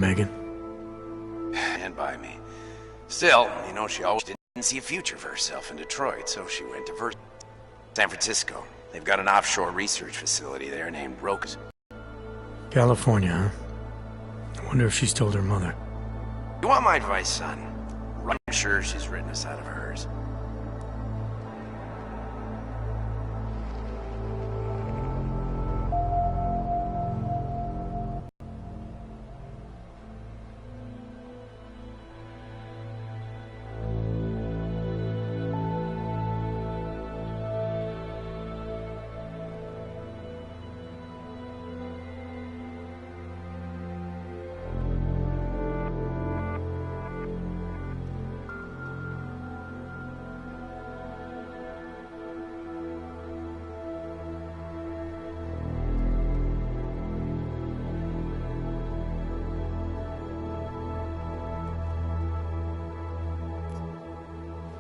Megan? And by me. Still, you know, she always didn't see a future for herself in Detroit, so she went to San Francisco. They've got an offshore research facility there named Rokas. California, huh? I wonder if she's told her mother. You want my advice, son? I'm sure she's written us out of hers.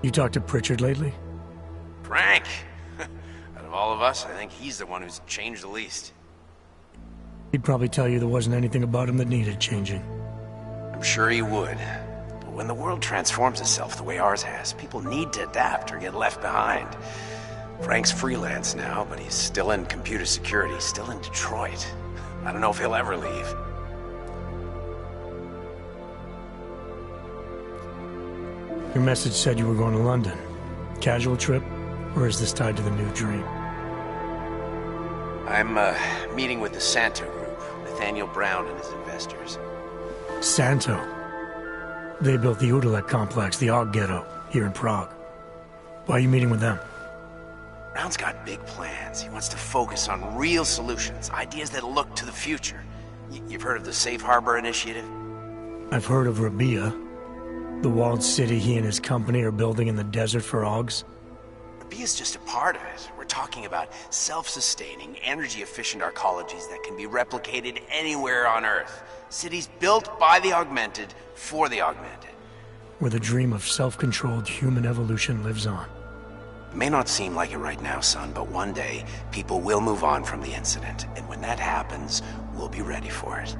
You talked to Pritchard lately? Frank! Out of all of us, I think he's the one who's changed the least. He'd probably tell you there wasn't anything about him that needed changing. I'm sure he would. But when the world transforms itself the way ours has, people need to adapt or get left behind. Frank's freelance now, but he's still in computer security, still in Detroit. I don't know if he'll ever leave. Your message said you were going to London. Casual trip? Or is this tied to the new dream? I'm, meeting with the Santo Group, Nathaniel Brown and his investors. Santo? They built the Udalek complex, the Og Ghetto, here in Prague. Why are you meeting with them? Brown's got big plans. He wants to focus on real solutions, ideas that look to the future. You've heard of the Safe Harbor Initiative? I've heard of Rabia. The walled city he and his company are building in the desert for Augs? Rabia's just a part of it. We're talking about self-sustaining, energy-efficient arcologies that can be replicated anywhere on Earth. Cities built by the augmented, for the augmented. Where the dream of self-controlled human evolution lives on. It may not seem like it right now, son, but one day, people will move on from the incident. And when that happens, we'll be ready for it.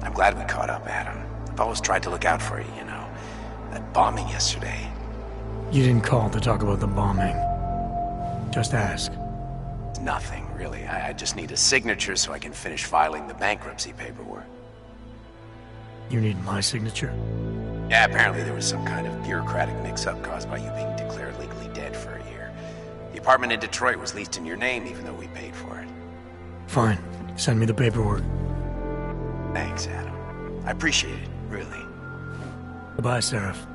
I'm glad we caught up, Adam. I've always tried to look out for you, you know. That bombing yesterday. You didn't call to talk about the bombing. Just ask. It's nothing, really. I just need a signature so I can finish filing the bankruptcy paperwork. You need my signature? Yeah, apparently there was some kind of bureaucratic mix-up caused by you being declared legally dead for a year. The apartment in Detroit was leased in your name even though we paid for it. Fine. Send me the paperwork. Thanks, Adam. I appreciate it, really. Goodbye, Seraph.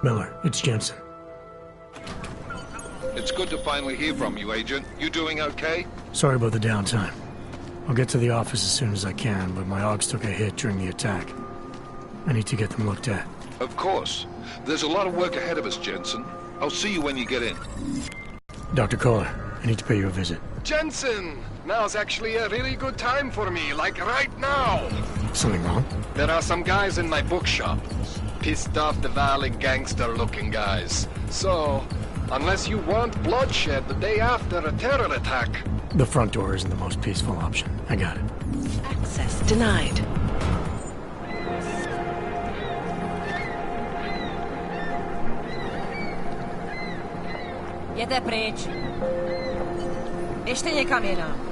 Miller, it's Jensen. It's good to finally hear from you, Agent. You doing okay? Sorry about the downtime. I'll get to the office as soon as I can, but my Augs took a hit during the attack. I need to get them looked at. Of course. There's a lot of work ahead of us, Jensen. I'll see you when you get in. Dr. Kohler, I need to pay you a visit. Jensen! Now's actually a really good time for me, like right now! Something wrong? There are some guys in my bookshop. Pissed off the Valley gangster-looking guys. So, unless you want bloodshed the day after a terror attack... The front door isn't the most peaceful option. I got it. Access denied. Jděte pryč. Běžte někam jinam.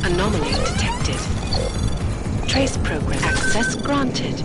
Anomaly detected. Trace program access granted.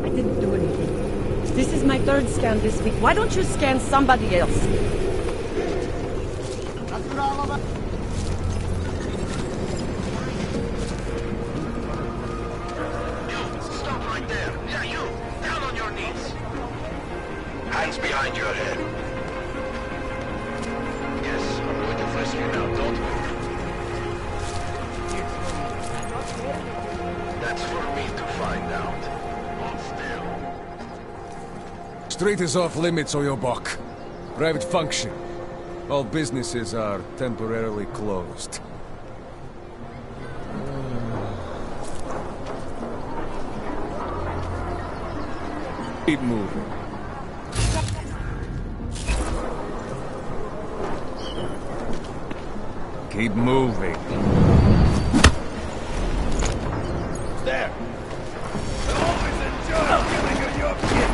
I didn't do anything. This is my third scan this week. Why don't you scan somebody else? Stop right there. Yeah, you. Down on your knees. Hands behind your head. Yes, I'm going to frisk you now. Don't move. That's for me to find out. Hold still. Street is off limits, Oyobok. Private function. All businesses are temporarily closed. Keep moving. Keep moving. There! Always enjoy killing your kid!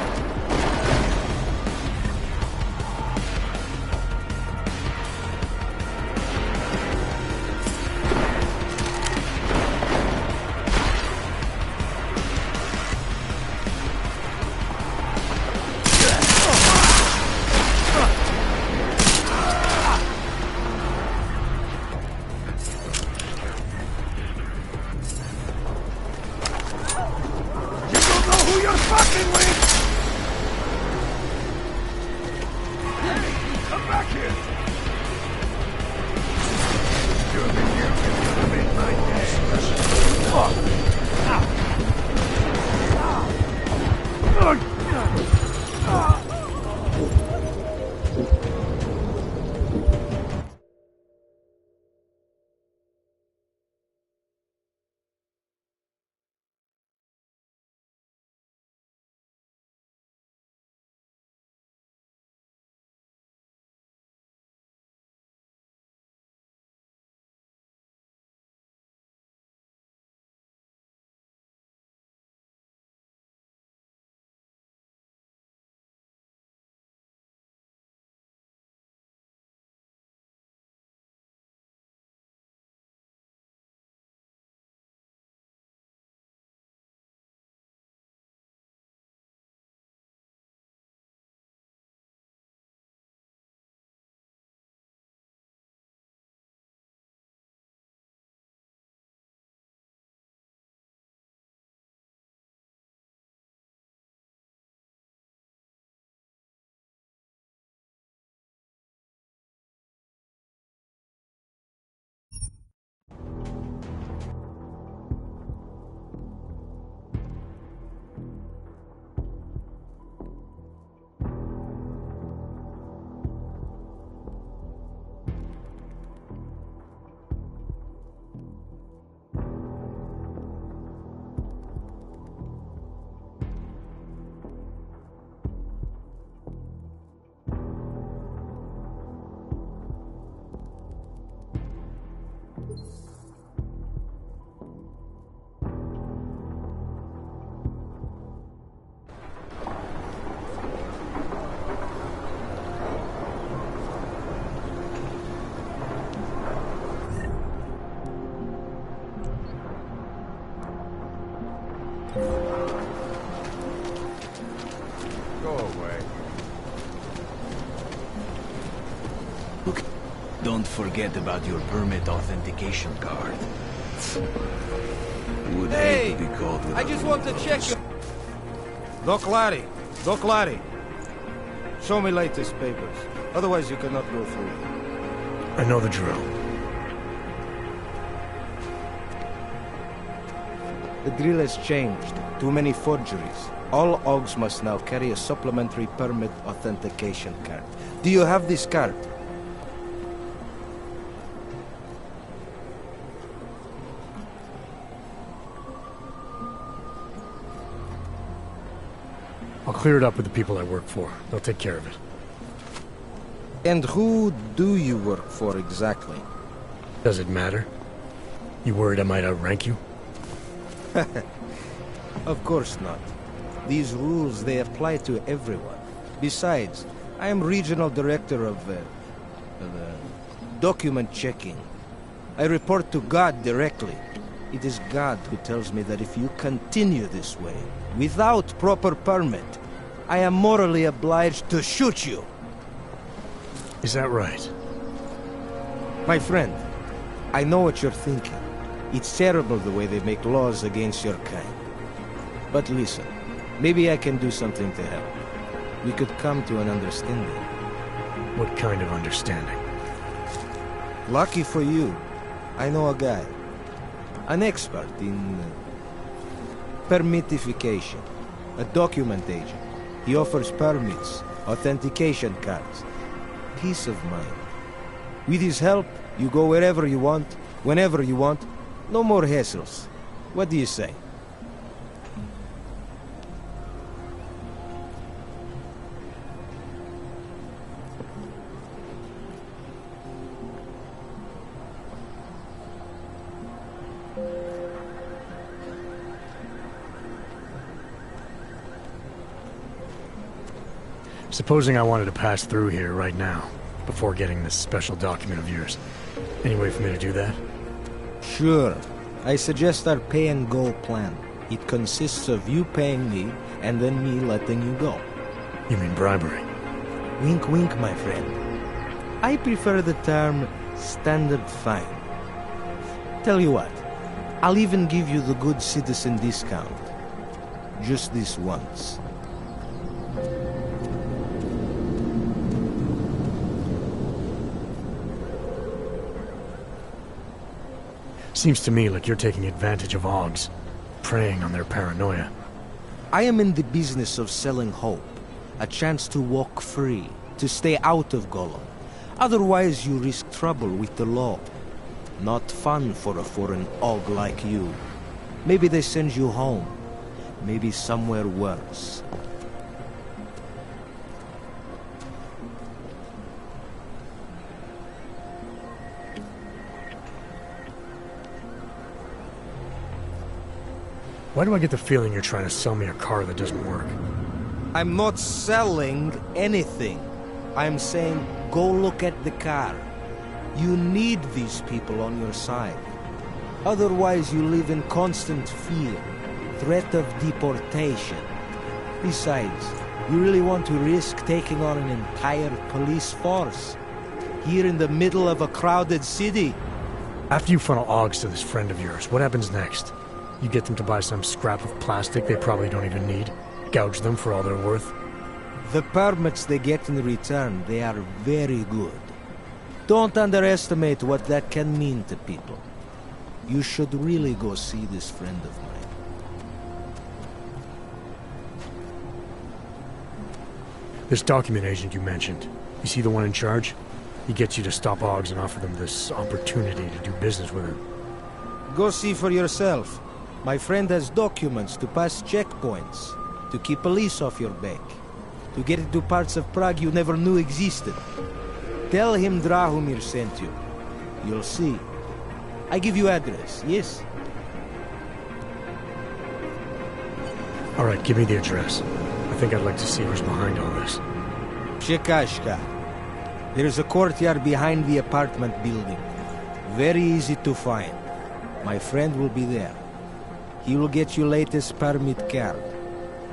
Look, don't forget about your permit authentication card. Would hate to be called without I just want to those. check you. Doc Larry. Show me latest papers. Otherwise you cannot go through. I know the drill. The drill has changed. Too many forgeries. All OGs must now carry a supplementary permit authentication card. Do you have this card? I'll clear it up with the people I work for. They'll take care of it. And who do you work for exactly? Does it matter? You worried I might outrank you? Of course not. These rules, they apply to everyone. Besides, I am regional director of document checking. I report to God directly. It is God who tells me that if you continue this way, without proper permit, I am morally obliged to shoot you. Is that right? My friend, I know what you're thinking. It's terrible the way they make laws against your kind. But listen, maybe I can do something to help. We could come to an understanding. What kind of understanding? Lucky for you, I know a guy. An expert in permitification. A document agent. He offers permits, authentication cards. Peace of mind. With his help, you go wherever you want, whenever you want. No more hassles. What do you say? Supposing I wanted to pass through here right now, before getting this special document of yours. Any way for me to do that? Sure. I suggest our pay-and-go plan. It consists of you paying me, and then me letting you go. You mean bribery? Wink, wink, my friend. I prefer the term standard fine. Tell you what, I'll even give you the good citizen discount. Just this once. Seems to me like you're taking advantage of OGs, preying on their paranoia. I am in the business of selling hope. A chance to walk free, to stay out of Golem. Otherwise you risk trouble with the law. Not fun for a foreign OG like you. Maybe they send you home. Maybe somewhere worse. Why do I get the feeling you're trying to sell me a car that doesn't work? I'm not selling anything. I'm saying, go look at the car. You need these people on your side. Otherwise you live in constant fear, threat of deportation. Besides, you really want to risk taking on an entire police force? Here in the middle of a crowded city? After you funnel OGs to this friend of yours, what happens next? You get them to buy some scrap of plastic they probably don't even need? Gouge them for all they're worth? The permits they get in return, they are very good. Don't underestimate what that can mean to people. You should really go see this friend of mine. This document agent you mentioned, you see the one in charge? He gets you to stop OGs and offer them this opportunity to do business with him. Go see for yourself. My friend has documents to pass checkpoints, to keep police off your back, to get into parts of Prague you never knew existed. Tell him Drahomir sent you. You'll see. I give you address, yes? All right, give me the address. I think I'd like to see who's behind all this. Shekashka. There's a courtyard behind the apartment building. Very easy to find. My friend will be there. He will get you latest permit card.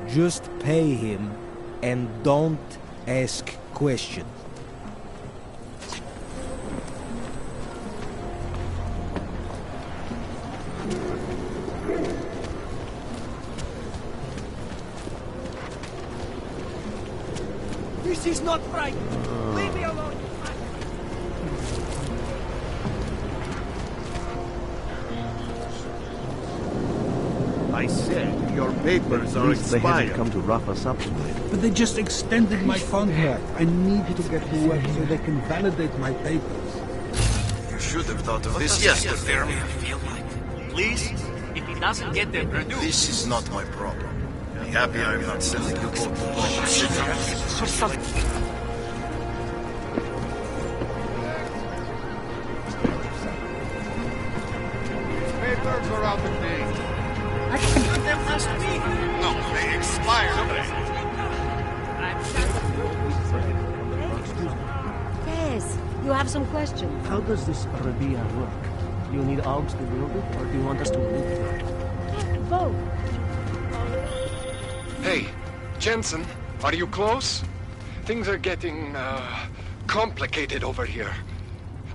Just pay him and don't ask questions. This is not right! Leave me alone! I said your papers are expired. They haven't come to rough us up today. But they just extended my contract. I need to get to work so they can validate my papers. You should have thought of this yesterday. Please? If he doesn't get them produced... This is not my problem. Be happy I'm not selling you both. For something. Papers are out of date. I got them last week. No, they expired. Yes, you have some questions. How does this Arabia work? You need Augs to build it, or do you want us to build it? Both. Hey, Jensen, are you close? Things are getting, complicated over here.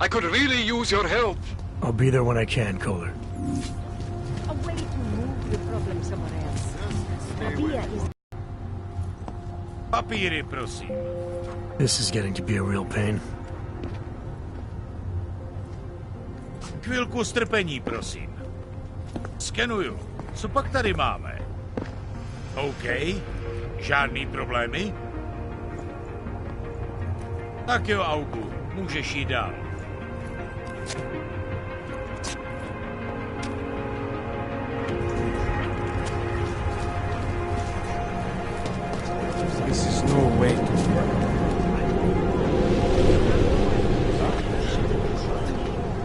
I could really use your help. I'll be there when I can, Kohler. A way to move the problem somewhere else. Arabia is... Papíry, prosím. This is getting to be a real pain. Chvilku strpení, prosím. Skenuju. Co pak tady máme? OK. Žádný problémy? Tak jo, Augu. Můžeš jít dál. This is no way to work.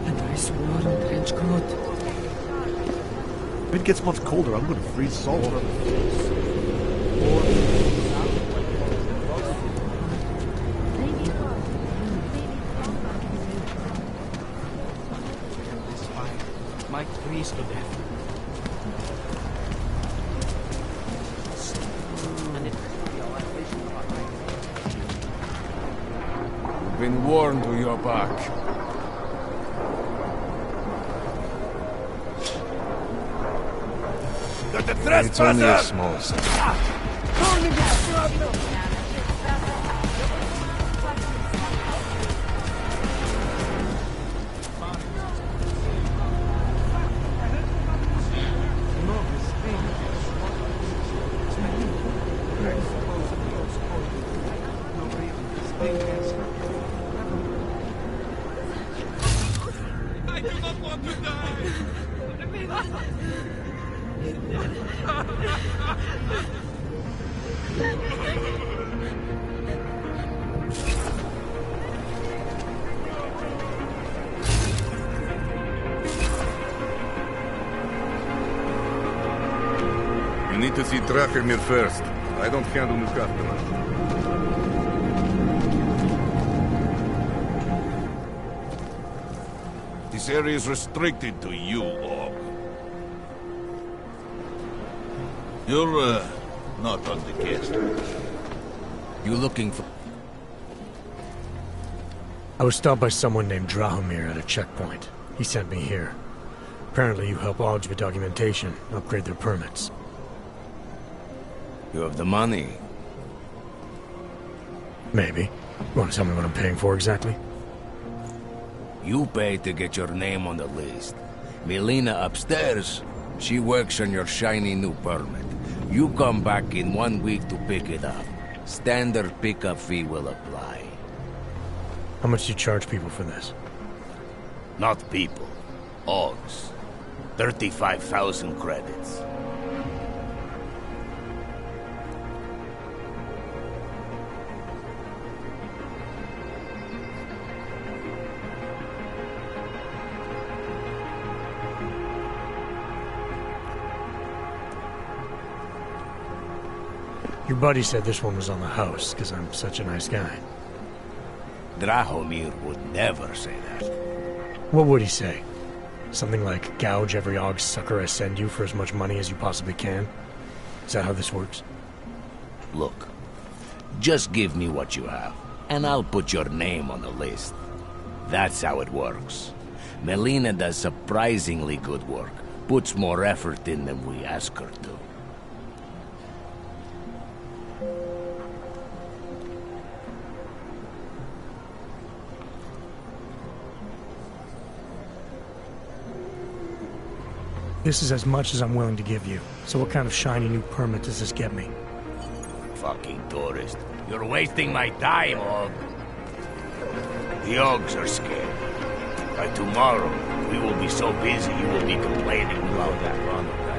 A nice warm trench coat. If it gets much colder, I'm gonna freeze solid. Might freeze to death. You've been warned to your back. It's only a small set. You need to see Drachemir first. I don't handle new customers. This area is restricted to you, Og. You're, not on the guest. You looking for... I was stopped by someone named Drahomir at a checkpoint. He sent me here. Apparently you help Augs with documentation, upgrade their permits. You have the money. Maybe. You want to tell me what I'm paying for exactly? You pay to get your name on the list. Melina upstairs, she works on your shiny new permit. You come back in 1 week to pick it up. Standard pickup fee will apply. How much do you charge people for this? Not people. Augs. 35,000 credits. Your buddy said this one was on the house, because I'm such a nice guy. Drahomir would never say that. What would he say? Something like, gouge every Augs sucker I send you for as much money as you possibly can? Is that how this works? Look, just give me what you have, and I'll put your name on the list. That's how it works. Melina does surprisingly good work, puts more effort in than we ask her to. This is as much as I'm willing to give you. So what kind of shiny new permit does this get me? Fucking tourist. You're wasting my time, Og. The Ogs are scared. By tomorrow, we will be so busy you will be complaining about that run of that.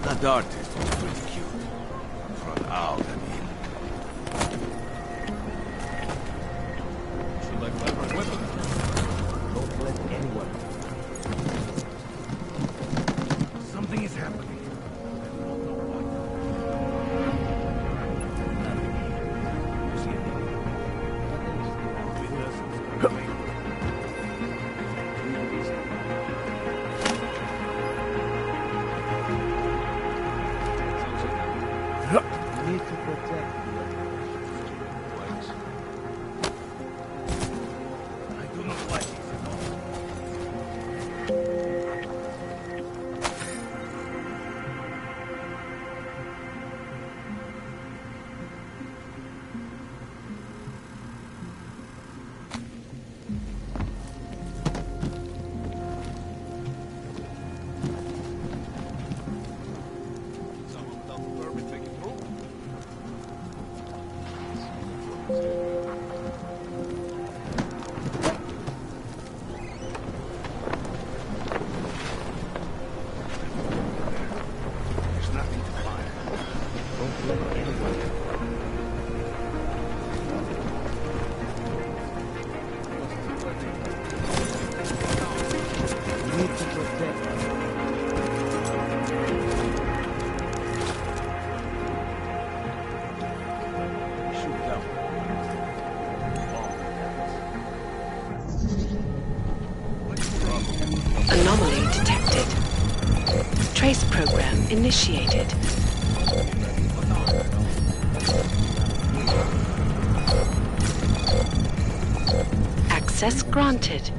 That artist was pretty cute. For an owl, I mean. She like my weapon. Don't let anyone. Something is happening. initiated. Access granted.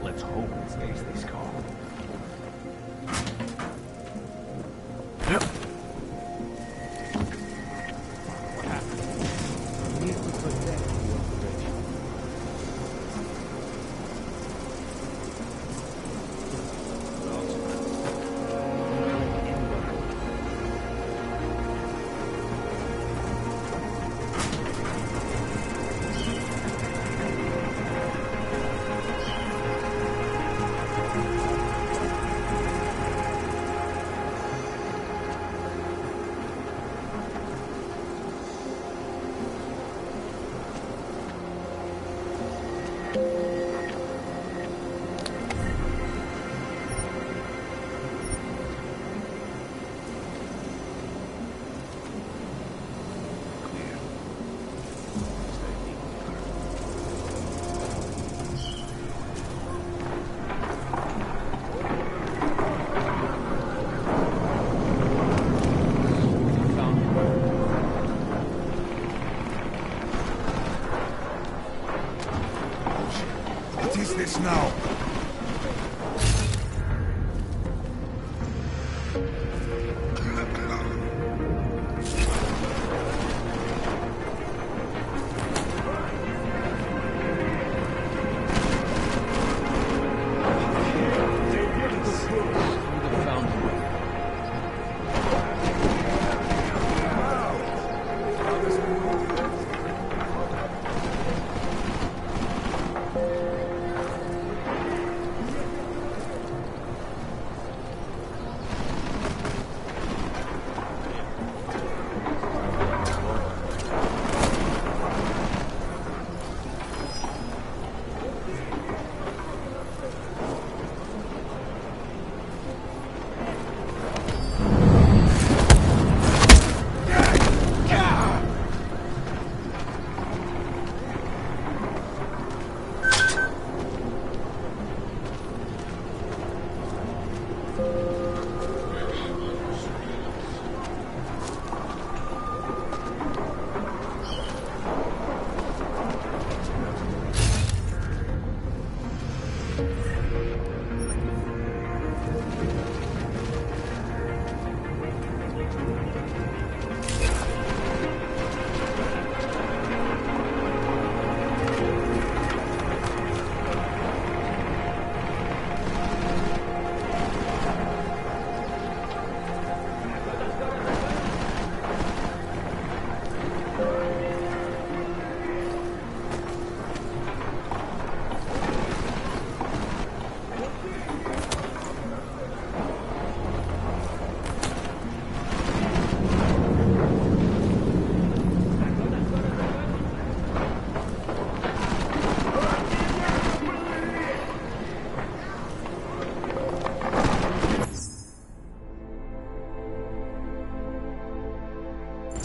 Let's hope it stays this calm. What is this now?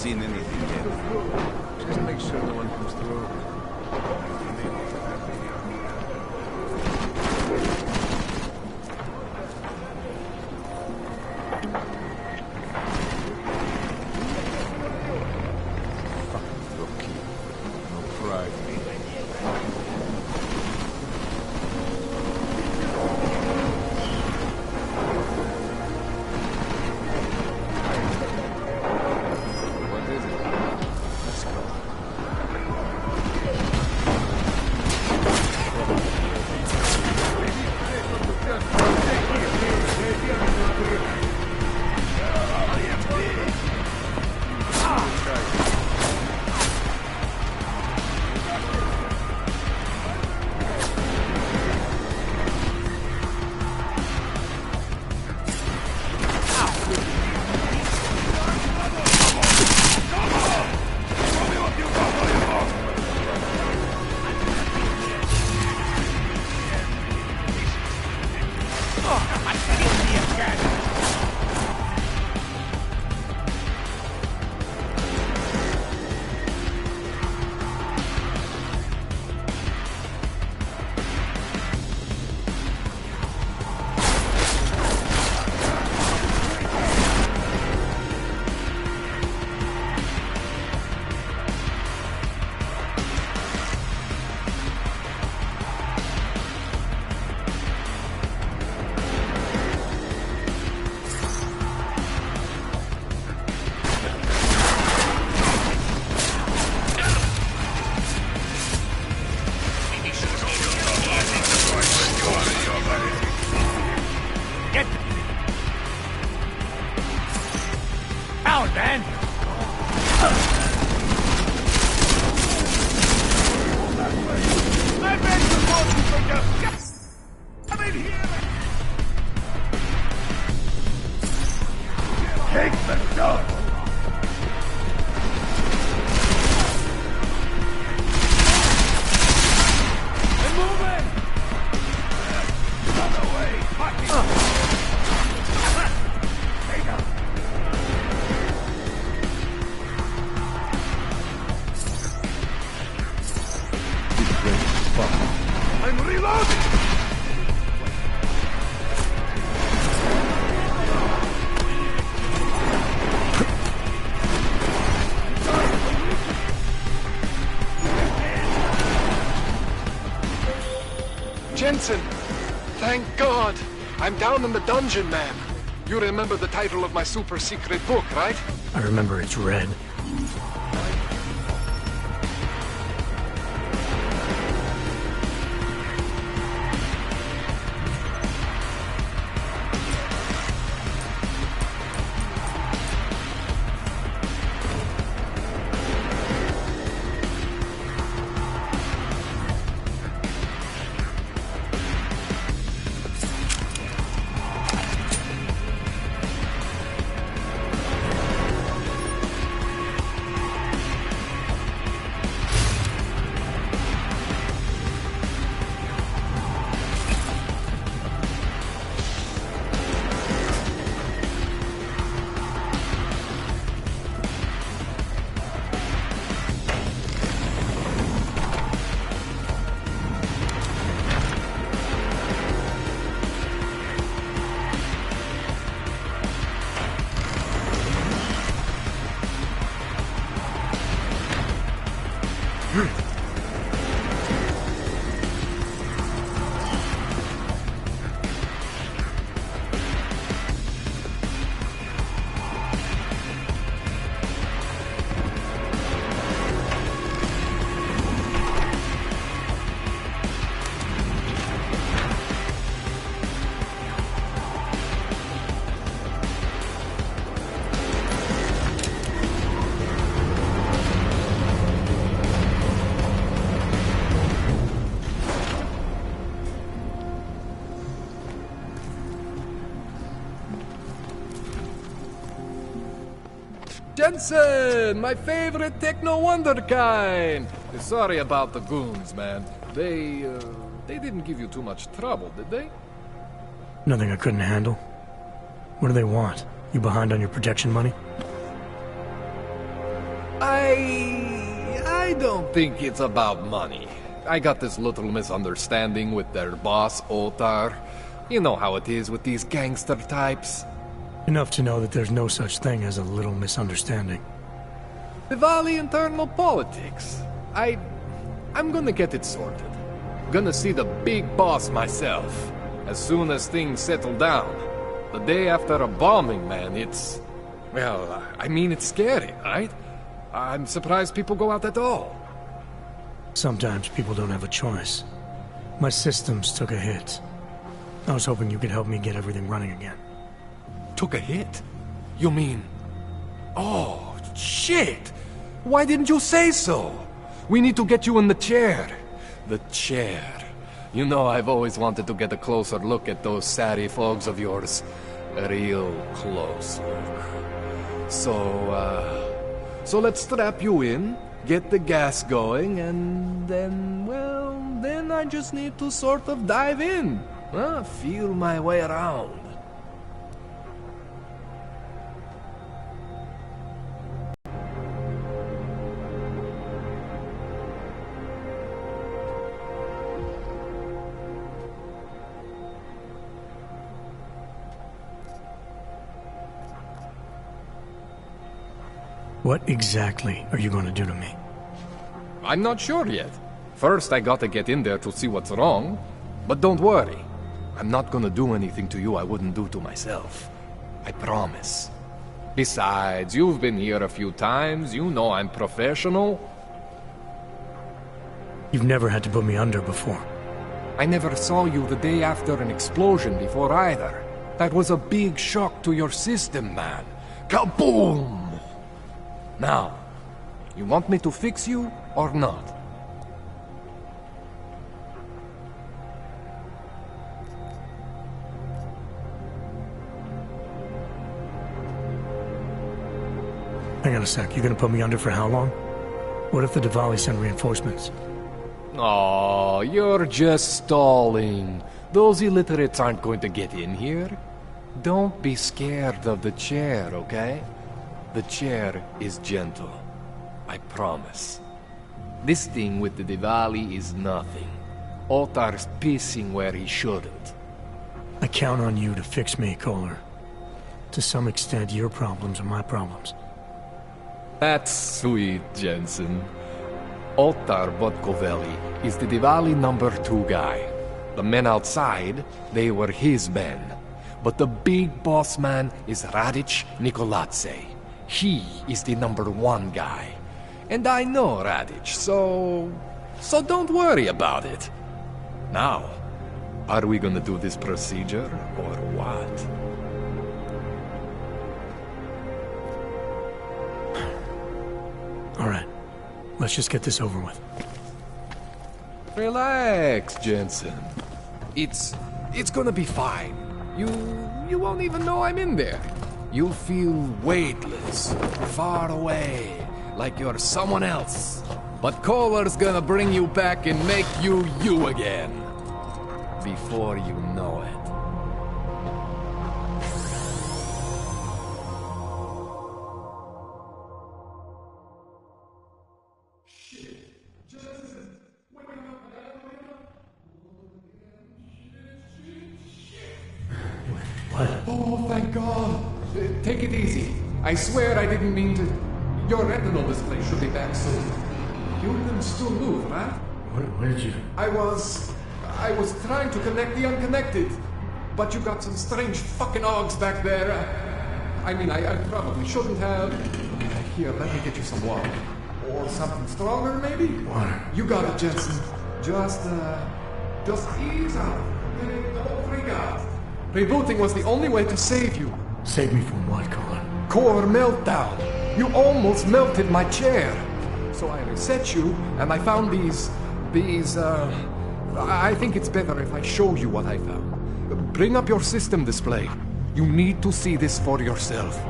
Seen anything yet? Just make sure no one comes through. Fucking rookie. No pride. What is it? Let's go. Dan? I beg to both you from the... Come in here! Take the dog! They're moving! Run away! Take him! I'm reloading! Jensen! Thank God! I'm down in the dungeon, man. You remember the title of my super secret book, right? I remember it's red. Jensen! My favorite techno wonderkind! Sorry about the goons, man. They didn't give you too much trouble, did they? Nothing I couldn't handle. What do they want? You behind on your protection money? I don't think it's about money. I got this little misunderstanding with their boss, Otar. You know how it is with these gangster types. Enough to know that there's no such thing as a little misunderstanding. Diwali internal politics. I'm gonna get it sorted. Gonna see the big boss myself. As soon as things settle down. The day after a bombing, man, it's... Well, I mean, it's scary, right? I'm surprised people go out at all. Sometimes people don't have a choice. My systems took a hit. I was hoping you could help me get everything running again. Took a hit? You mean... Oh, shit! Why didn't you say so? We need to get you in the chair. The chair. You know I've always wanted to get a closer look at those satty fogs of yours. A real close look. So let's strap you in, get the gas going, and then, well, then I just need to sort of dive in. Feel my way around. What exactly are you going to do to me? I'm not sure yet. First, I gotta get in there to see what's wrong. But don't worry. I'm not gonna do anything to you I wouldn't do to myself. I promise. Besides, you've been here a few times. You know I'm professional. You've never had to put me under before. I never saw you the day after an explosion before either. That was a big shock to your system, man. Kaboom! Now, you want me to fix you or not? Hang on a sec, you gonna put me under for how long? What if the Diwali send reinforcements? Oh, you're just stalling. Those illiterates aren't going to get in here. Don't be scared of the chair, okay? The chair is gentle. I promise. This thing with the Diwali is nothing. Ottar's pissing where he shouldn't. I count on you to fix me, Kohler. To some extent, your problems are my problems. That's sweet, Jensen. Ottar Botkovelli is the Diwali #2 guy. The men outside, they were his men. But the big boss man is Radic Nikoladze. He is the #1 guy. And I know Radic, so don't worry about it. Now, are we gonna do this procedure, or what? Alright, let's just get this over with. Relax, Jensen. It's gonna be fine. You won't even know I'm in there. You'll feel weightless, far away, like you're someone else. But Kohler's gonna bring you back and make you you again. Before you know it. Oh, thank God. Take it easy. I swear I didn't mean to. Your retinal display should be back soon. You can still move, right? Where did you... I was trying to connect the unconnected. But you got some strange fucking ogs back there. I mean, I probably shouldn't have. Here, let me get you some water. Or something stronger, maybe? Water. You got it, Jensen. Just ease out. Don't freak out. Rebooting was the only way to save you. Save me from what, Kohler? Core meltdown. You almost melted my chair. So I reset you, and I found these... I think it's better if I show you what I found. Bring up your system display. You need to see this for yourself.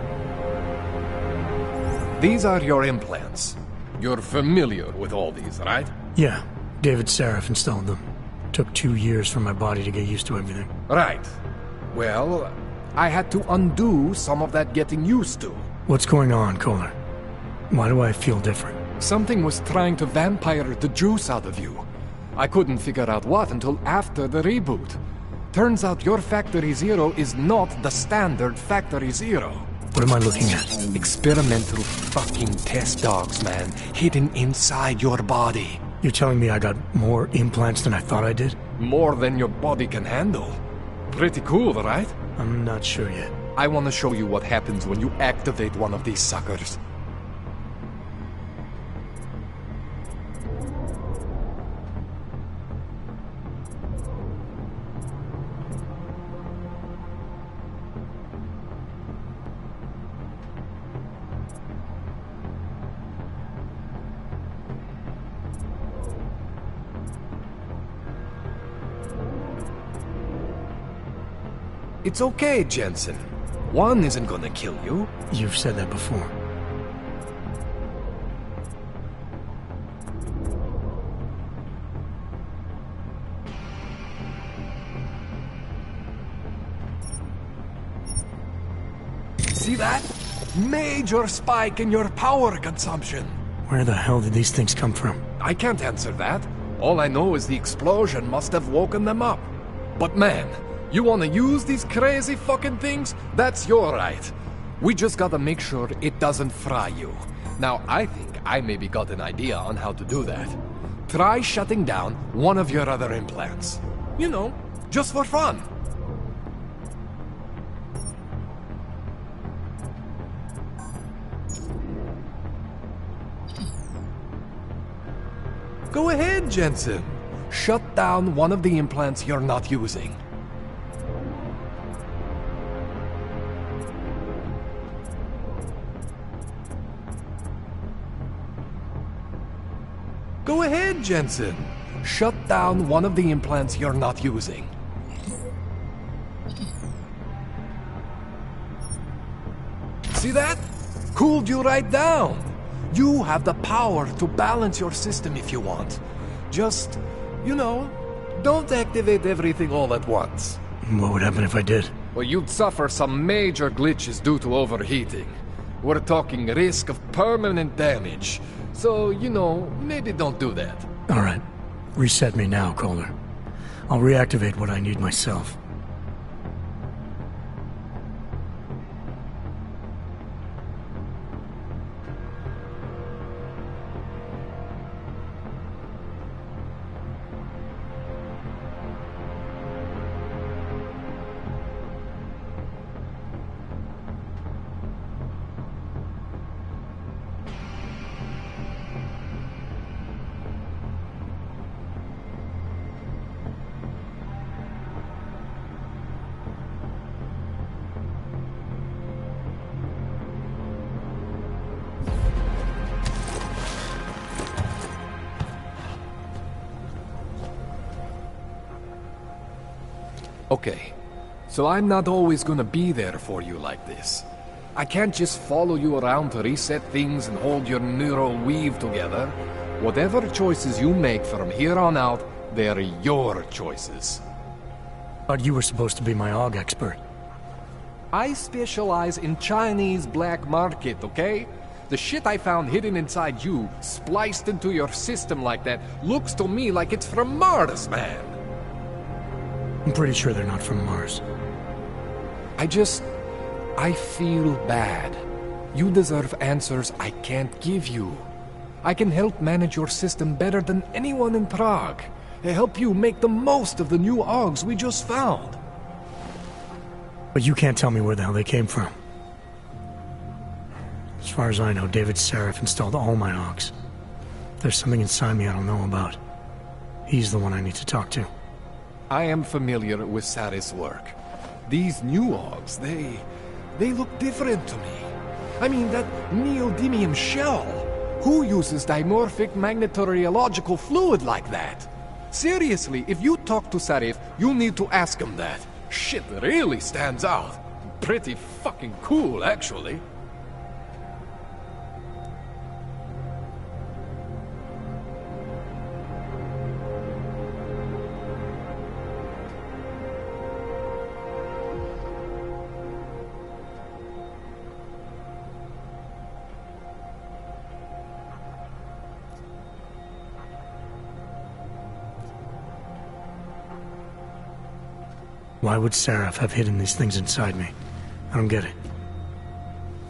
These are your implants. You're familiar with all these, right? Yeah, David Sarif installed them. Took 2 years for my body to get used to everything. Right. Well, I had to undo some of that getting used to. What's going on, Kohler? Why do I feel different? Something was trying to vampire the juice out of you. I couldn't figure out what until after the reboot. Turns out your Factory Zero is not the standard Factory Zero. What am I looking at? Experimental fucking test dogs, man. Hidden inside your body. You're telling me I got more implants than I thought I did? More than your body can handle. Pretty cool, right? I'm not sure yet. I want to show you what happens when you activate one of these suckers. It's okay, Jensen. One isn't gonna kill you. You've said that before. See that? Major spike in your power consumption. Where the hell did these things come from? I can't answer that. All I know is the explosion must have woken them up. But man, you wanna use these crazy fucking things? That's your right. We just gotta make sure it doesn't fry you. Now, I think I maybe got an idea on how to do that. Try shutting down one of your other implants. You know, just for fun. Go ahead, Jensen. Shut down one of the implants you're not using. Go ahead, Jensen. Shut down one of the implants you're not using. See that? Cooled you right down. You have the power to balance your system if you want. Just, you know, don't activate everything all at once. What would happen if I did? Well, you'd suffer some major glitches due to overheating. We're talking risk of permanent damage. So, you know, maybe don't do that. All right. Reset me now, Kohler. I'll reactivate what I need myself. Okay, so I'm not always gonna be there for you like this. I can't just follow you around to reset things and hold your neural weave together. Whatever choices you make from here on out, they're your choices. But you were supposed to be my AUG expert. I specialize in Chinese black market, okay? The shit I found hidden inside you, spliced into your system like that, looks to me like it's from Mars, man. I'm pretty sure they're not from Mars. I feel bad. You deserve answers I can't give you. I can help manage your system better than anyone in Prague. Help you make the most of the new AUGs we just found. But you can't tell me where the hell they came from. As far as I know, David Seraph installed all my AUGs. There's something inside me I don't know about. He's the one I need to talk to. I am familiar with Sarah's work. These new AUGs, they look different to me. I mean, that neodymium shell. Who uses dimorphic magnetorheological fluid like that? Seriously, if you talk to Sarif, you need to ask him that. Shit really stands out. Pretty fucking cool, actually. Why would Seraph have hidden these things inside me? I don't get it.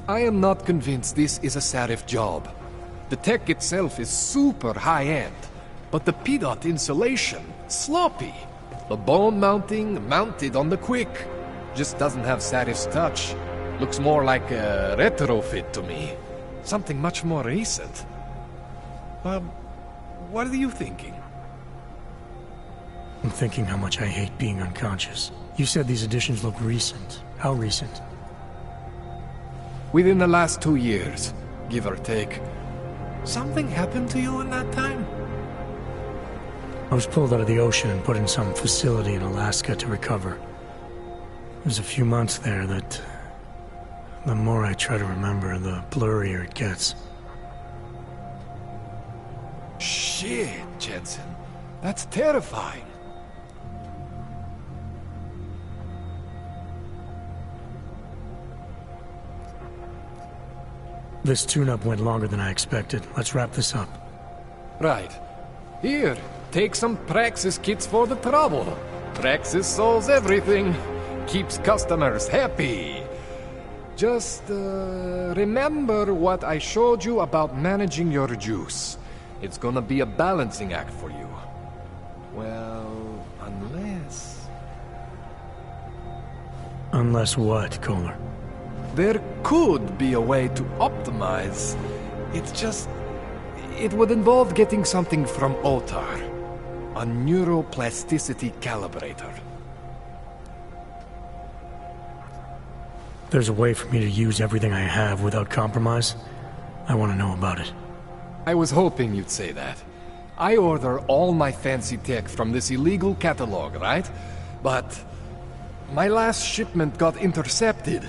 I am not convinced this is a Sarif job. The tech itself is super high-end, but the PDOT insulation, sloppy. The bone mounting, mounted on the quick. Just doesn't have Sarif's touch. Looks more like a retrofit to me. Something much more recent. What are you thinking? I'm thinking how much I hate being unconscious. You said these additions look recent. How recent? Within the last 2 years, give or take. Something happened to you in that time? I was pulled out of the ocean and put in some facility in Alaska to recover. There's a few months there that... the more I try to remember, the blurrier it gets. Shit, Jensen. That's terrifying. This tune-up went longer than I expected. Let's wrap this up. Right. Here, take some Praxis kits for the trouble. Praxis solves everything. Keeps customers happy. Just, remember what I showed you about managing your juice. It's gonna be a balancing act for you. Well, unless... Unless what, Kohler? There could be a way to optimize. It's just... it would involve getting something from Otar. A neuroplasticity calibrator. There's a way for me to use everything I have without compromise? I want to know about it. I was hoping you'd say that. I order all my fancy tech from this illegal catalog, right? But my last shipment got intercepted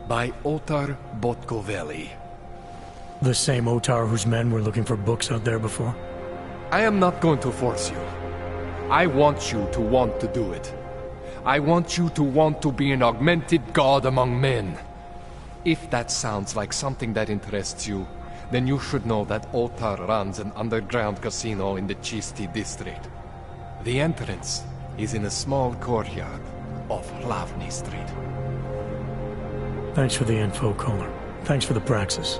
by Otar Botkoveli. The same Otar whose men were looking for books out there before? I am not going to force you. I want you to want to do it. I want you to want to be an augmented god among men. If that sounds like something that interests you, then you should know that Otar runs an underground casino in the Chisti district. The entrance is in a small courtyard off Hlavny Street. Thanks for the info, Kohler. Thanks for the praxis.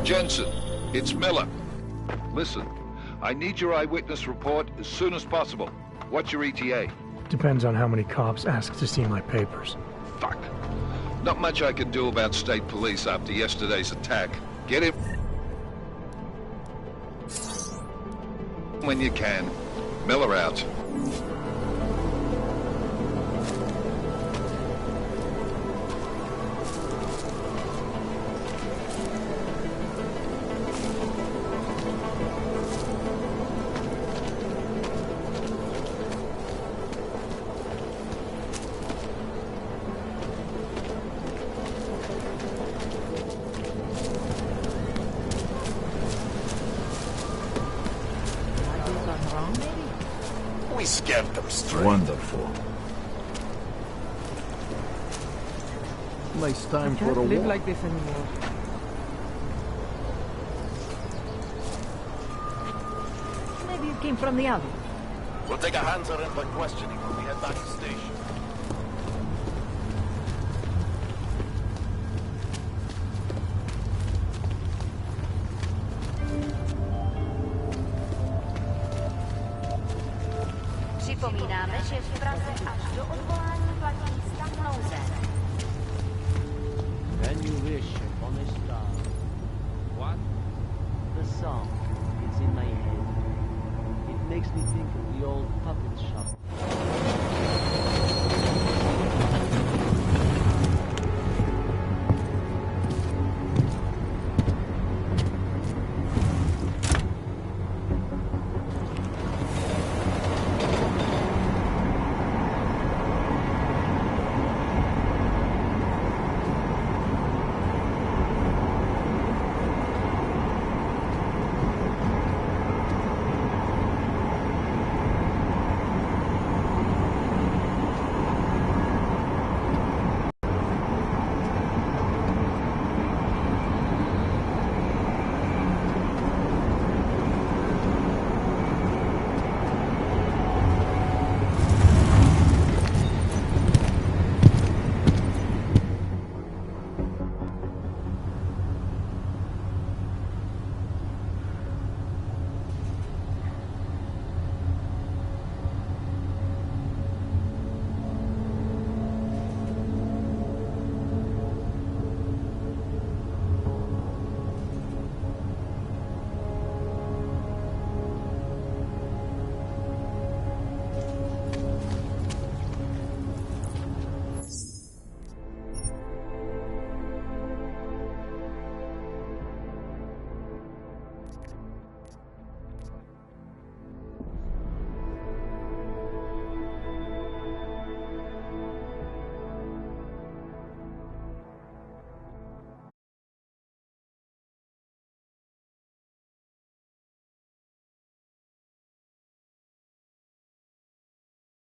Jensen, it's Miller. Listen, I need your eyewitness report as soon as possible. What's your ETA? Depends on how many cops ask to see my papers. Fuck. Not much I can do about state police after yesterday's attack. Get him when you can. Miller out. We scared them straight. Wonderful. Nice time for a Can't live walk. like this anymore. Maybe you came from the alley. We'll take a hands-on in by questioning when we head back to station. Připomínáme, že v Praze až do odvolání platí stav nouze. Then you wish upon a star. What? The song is in my head. It makes me think of the old puppet shop.